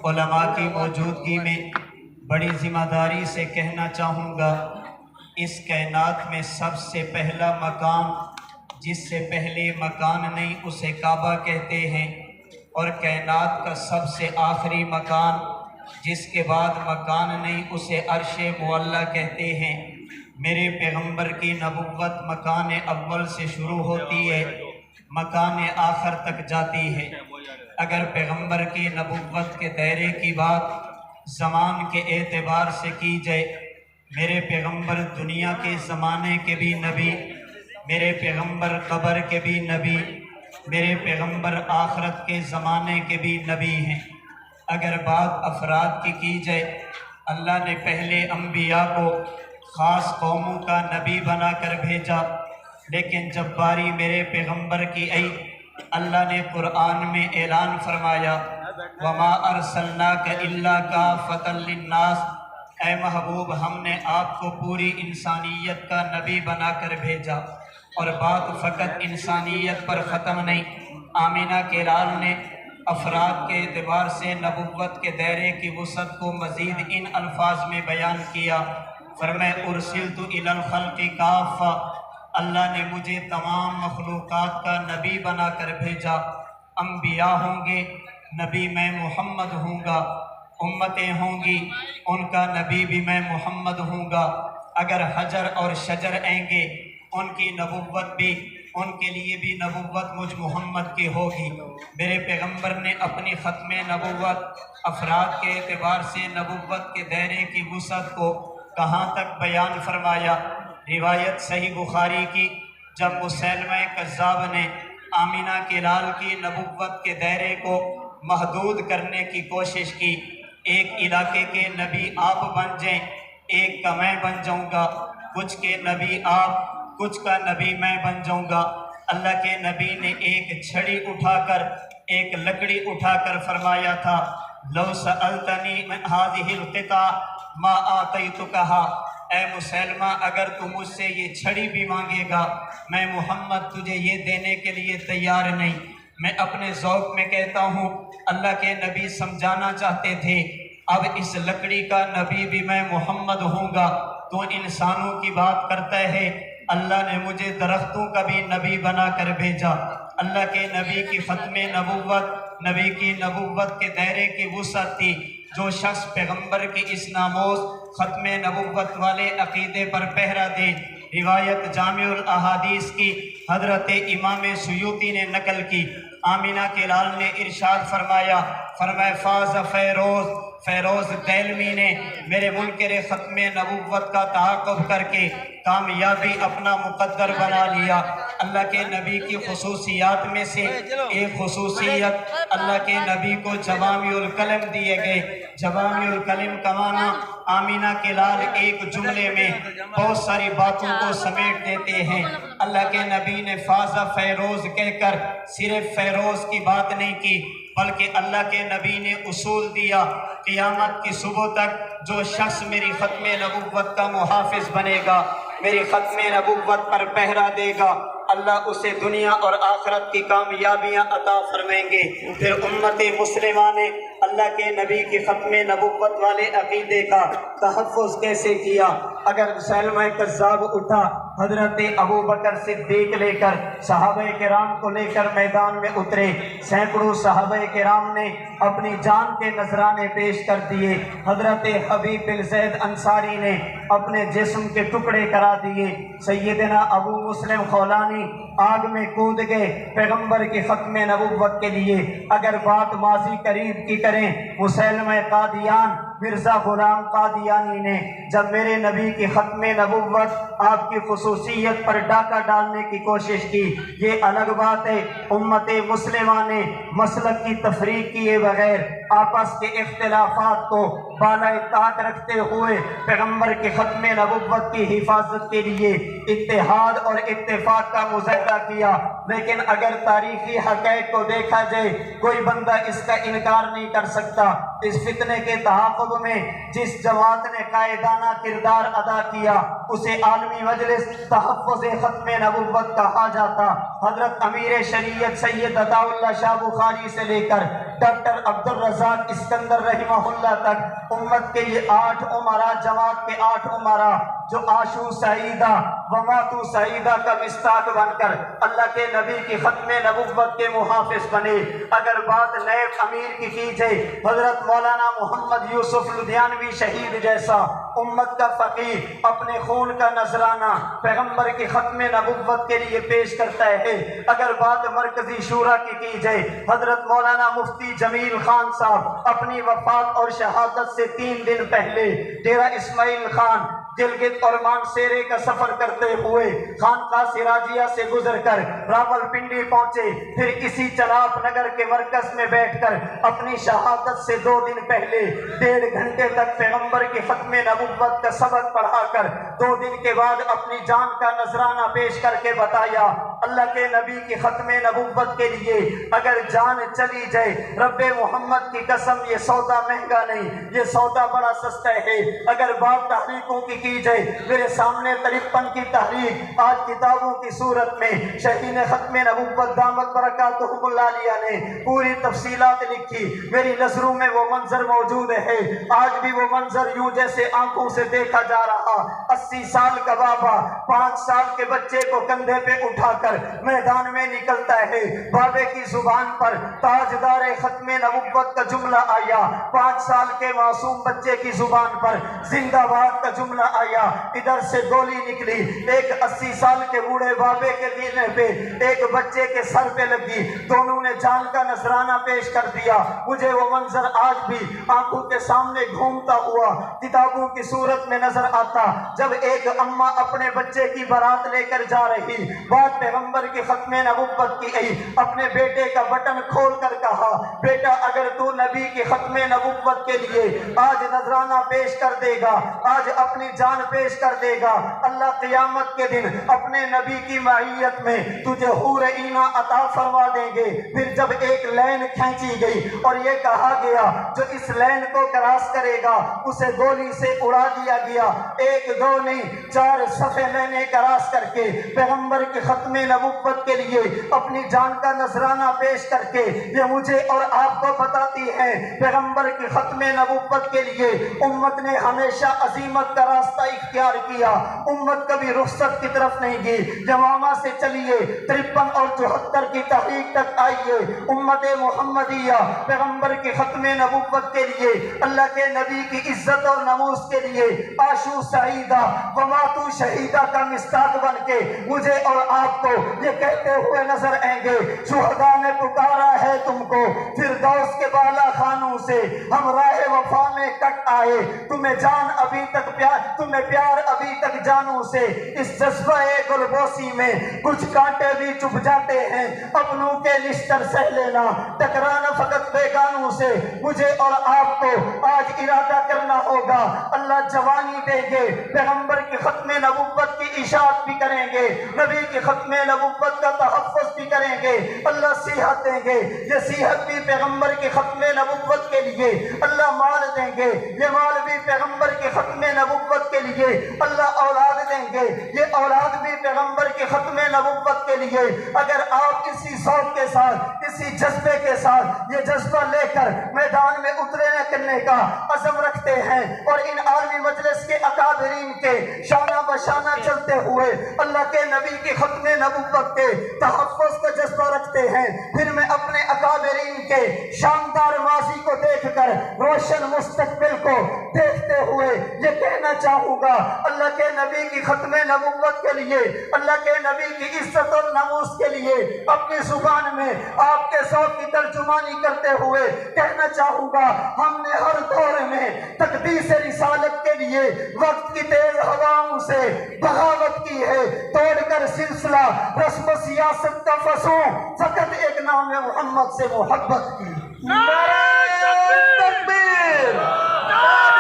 علماء کی موجودگی میں بڑی ذمہ داری سے کہنا چاہوں گا، اس کائنات میں سب سے پہلا مکان جس سے پہلے مکان نہیں اسے کعبہ کہتے ہیں، اور کائنات کا سب سے آخری مکان جس کے بعد مکان نہیں اسے عرش معلیٰ کہتے ہیں۔ میرے پیغمبر کی نبوت مکان اول سے شروع ہوتی ہے، مکان آخر تک جاتی ہے۔ اگر پیغمبر کی نبوت کے دائرے کی بات زمان کے اعتبار سے کی جائے، میرے پیغمبر دنیا کے زمانے کے بھی نبی، میرے پیغمبر قبر کے بھی نبی، میرے پیغمبر آخرت کے زمانے کے بھی نبی ہیں۔ اگر بات افراد کی جائے، اللہ نے پہلے انبیاء کو خاص قوموں کا نبی بنا کر بھیجا، لیکن جب باری میرے پیغمبر کی آئی، اللہ نے قرآن میں اعلان فرمایا وَمَا أَرْسَلْنَاكَ إِلَّا كَافَّةً لِلنَّاسِ، اے محبوب ہم نے آپ کو پوری انسانیت کا نبی بنا کر بھیجا۔ اور بات فقط انسانیت پر ختم نہیں، آمینہ کے لال نے افراد کے اعتبار سے نبوت کے دائرے کی وسعت کو مزید ان الفاظ میں بیان کیا، فرمائے ارسلت الی الخلق کافہ، اللہ نے مجھے تمام مخلوقات کا نبی بنا کر بھیجا۔ انبیاء ہوں گے، نبی میں محمد ہوں گا، امتیں ہوں گی، ان کا نبی بھی میں محمد ہوں گا۔ اگر حجر اور شجر آئیں گے، ان کی نبوت بھی، ان کے لیے بھی نبوت مجھ محمد کی ہوگی۔ میرے پیغمبر نے اپنی ختم نبوت افراد کے اعتبار سے نبوت کے دائرے کی وسعت کو کہاں تک بیان فرمایا؟ روایت صحیح بخاری کی، جب مسیلمہ کذاب نے آمینہ کے لال کی نبوت کے دائرے کو محدود کرنے کی کوشش کی، ایک علاقے کے نبی آپ بن جائیں، ایک کا میں بن جاؤں گا، کچھ کے نبی آپ، کچھ کا نبی میں بن جاؤں گا۔ اللہ کے نبی نے ایک چھڑی اٹھا کر، ایک لکڑی اٹھا کر فرمایا تھا لو سألتنی من هذه القطع ما آتیتکها، اے مسلمہ اگر تو مجھ سے یہ چھڑی بھی مانگے گا، میں محمد تجھے یہ دینے کے لیے تیار نہیں۔ میں اپنے ذوق میں کہتا ہوں، اللہ کے نبی سمجھانا چاہتے تھے اب اس لکڑی کا نبی بھی میں محمد ہوں گا، تو انسانوں کی بات کرتا ہے، اللہ نے مجھے درختوں کا بھی نبی بنا کر بھیجا۔ اللہ کے نبی کی ختم نبوت، نبی کی نبوت کے دائرے کی وسعت تھی۔ جو شخص پیغمبر کی اس ناموز ختم نبوت والے عقیدے پر پہرا دے، روایت جامع الاحادیث کی حضرت امام سیوطی نے نقل کی، آمینہ کے لال نے ارشاد فرمایا فاز فیروز، فیروز دیلمی نے میرے منکر ختم نبوت کا تعاقب کر کے کامیابی اپنا مقدر بنا لیا۔ اللہ کے نبی کی خصوصیات میں سے ایک خصوصیت، اللہ کے نبی کو جوامع الکلم دیے گئے۔ جوامع الکلم کا معنی آمینہ کے لال ایک جملے میں بہت ساری باتوں کو سمیٹ دیتے ہیں۔ اللہ کے نبی نے فاز فیروز کہہ کر صرف فیروز کی بات نہیں کی، بلکہ اللہ کے نبی نے اصول دیا، قیامت کی صبح تک جو شخص میری ختم نبوت کا محافظ بنے گا، میری ختم نبوت پر پہرا دے گا، اللہ اسے دنیا اور آخرت کی کامیابیاں عطا فرمائیں گے۔ پھر امت مسلمہ نے اللہ کے نبی کی ختم نبوت والے عقیدے کا تحفظ کیسے کیا؟ اگر مسیلمہ کذاب اٹھا، حضرت ابو بکر صدیق لے کر صحابہ کرام کو لے کر میدان میں اترے، سینکڑوں صحابہ کرام نے اپنی جان کے نذرانے پیش کر دیے، حضرت حبیب بن زید انصاری نے اپنے جسم کے ٹکڑے کرا دیے، سیدنا ابو مسلم خولانی آگ میں کود گئے پیغمبر کی ختم نبوت کے لیے۔ اگر بات ماضی قریب کی کریں، مسیلمہ قادیان، مرزا غلام قادیانی نے جب میرے نبی کی ختم نبوت، آپ کی خصوصیت پر ڈاکہ ڈالنے کی کوشش کی، یہ الگ بات ہے۔ امت مسلمہ نے مسلک کی تفریق کیے بغیر آپس کے اختلافات کو بالائے طاق رکھتے ہوئے پیغمبر کی ختم نبوت کی حفاظت کے لیے اتحاد اور اتفاق کا مظاہرہ کیا۔ لیکن اگر تاریخی حقائق کو دیکھا جائے، کوئی بندہ اس کا انکار نہیں کر سکتا، اس فتنے کے تعاقب میں جس جماعت نے قائدانہ کردار ادا کیا اسے عالمی مجلس تحفظ ختم نبوت کہا جاتا۔ حضرت امیر شریعت سید عطا اللہ شاہ بخاری سے لے کر ڈاکٹر عبدالرزاق اسکندر رحمہ اللہ تک امت کے یہ 8 امراء، جماعت کے 8 امراء جو عاشو سعیدہ وماتو سعیدہ کا مصداق بن کر اللہ کے نبی کی ختم نبوت کے محافظ بنے۔ اگر بات نیب امیر کی جائے، حضرت مولانا محمد یوسف لدھیانوی شہید جیسا امت کا فقیر اپنے خون کا نذرانہ پیغمبر کی ختم نبوت کے لیے پیش کرتا ہے۔ اگر بات مرکزی شورا کی جائے، حضرت مولانا مفتی جمیل خان صاحب اپنی وفات اور شہادت سے 3 دن پہلے ڈیرہ اسماعیل خان گلگت اور مانسیرے کا سفر کرتے ہوئے خانقاہ سراجیہ سے گزر کر راول پنڈی پہنچے، پھر اسی چناب نگر کے مرکز میں بیٹھ کر اپنی شہادت سے 2 دن پہلے 1.5 گھنٹے تک پیغمبر کی ختم نبوت کا سبق پڑھا کر 2 دن کے بعد اپنی جان کا نذرانہ پیش کر کے بتایا اللہ کے نبی کی ختم نبوت کے لیے اگر جان چلی جائے، رب محمد کی قسم یہ سودا مہنگا نہیں، یہ سودا بڑا سستا ہے۔ اگر بات تحریکوں کی جائے، میرے سامنے 53 کی تحریک آج کتابوں کی صورت میں شہین ختم نبوت دامت برکاتہم اللہ علیہ نے پوری تفصیلات لکھی۔ میری نظروں میں وہ منظر موجود ہے، آج بھی وہ منظر یوں جیسے آنکھوں سے دیکھا جا رہا۔ 80 سال کا بابا 5 سال کے بچے کو کندھے پہ اٹھا کر میدان میں نکلتا ہے، بابے کی زبان پر تاجدار ختم نبوت کا جملہ آیا، 5 سال کے معصوم بچے کی زبان پر زندہ باد کا جملہ آیا، ادھر سے گولی نکلی، ایک 80 سال کے بوڑھے بابے کے سینے پہ ایک بچے کے سر پہ لگی، دونوں نے جان کا نذرانہ پیش کر دیا۔ مجھے وہ منظر آج بھی آنکھوں کے سامنے گھومتا ہوا کتابوں کی صورت میں نظر آتا، جب ایک اماں اپنے بچے کی بارات لے کر جا رہی، بات پیغمبر کی ختم نبوت کی گئی، اپنے بیٹے کا بٹن کھول کر کہا بیٹا اگر تو نبی کی ختم نبوت کے لیے آج نذرانہ پیش کر دے گا، آج اپنی جان پیش کر دے گا، اللہ قیامت کے دن اپنے نبی کی معیت میں تجھے حور عینہ عطا فرما دیں گے۔ پھر جب ایک لین کھینچی گئی اور یہ کہا گیا جو اس لین کو کراس کرے گا اسے گولی سے اڑا دیا گیا، 1 2 نہیں 4 صفحے لینے کراس کر کے پیغمبر کی ختم نبوت کے لیے اپنی جان کا نذرانہ پیش کر کے یہ مجھے اور آپ کو بتاتی ہے پیغمبر کی ختم نبوت کے لیے امت نے ہمیشہ عظیمت کا راستہ اختیار کیا، امت کبھی رخصت کی طرف نہیں گئی۔ جمامہ سے چلیے 53 اور 74 کی تحریک تک آئیے، امت محمدیہ پیغمبر کی ختم نبوت کے لیے اللہ کے نبی کی عزت اور نموز کے لیے عاشو سعیدہ وماتو شہیدہ کا مصداق بن کے مجھے اور آپ کو یہ کہتے ہوئے نظر آئیں گے شہداء نے پکارا ہے تم کو فردوس کے بالا خانوں سے، ہم راہ وفا میں کٹ آئے، تمہیں جان ابھی تک پیار، تمہیں پیار ابھی تک جانوں سے، اس جذبہ گلبوسی میں کچھ کانٹے بھی چپ جاتے ہیں، اپنوں کے لشکر سہ لینا، ٹکرانا فقط بیگانوں سے، مجھے اور آپ کو آج ارادہ کرنا ہوگا، اللہ جوانی دیں گے، پیغمبر کی ختم نبوت کی اشاعت بھی کریں گے، نبی کی ختم نبوت کا تحفظ بھی کریں گے، اللہ صحت دیں گے، یہ صحت بھی پیغمبر کی ختم نبوت کے لیے اللہ مال دیں گے، یہ مال بھی پیغمبر کی ختم نبوت کے لیے اللہ اولاد دیں گے، یہ اولاد بھی پیغمبر کی ختم نبوت کے لیے۔ اگر آپ اسی ذوق کے ساتھ، اسی جذبے کے ساتھ یہ جذبہ لے کر میدان میں اترنے کرنے کا عزم رکھتے ہیں اور ان عالمی مجلس کے اکابرین کے شانہ بشانہ چلتے ہوئے اللہ کے نبی کی ختم نبوت کے تحفظ کا جذبہ رکھتے ہیں، پھر میں اپنے اکابرین کے شاندار ماضی کو دیکھ کر روشن مستقبل کو دیکھتے ہوئے یہ کہنا چاہوں گا اللہ کے نبی کی ختم نبوت کے لیے، اللہ کے نبی کی عزت اور ناموس کے لیے اپنی زبان میں آپ کے ذوق کی ترجمانی کرتے ہوئے کہنا چاہوں گا ہم نے ہر دور میں تقدیس رسالت کے لیے وقت کی تیز ہواؤں سے بغاوت کی ہے، توڑ کر سلسلہ رسم و سیاست کا فسوں، فقط ایک نام محمد سے محبت کی۔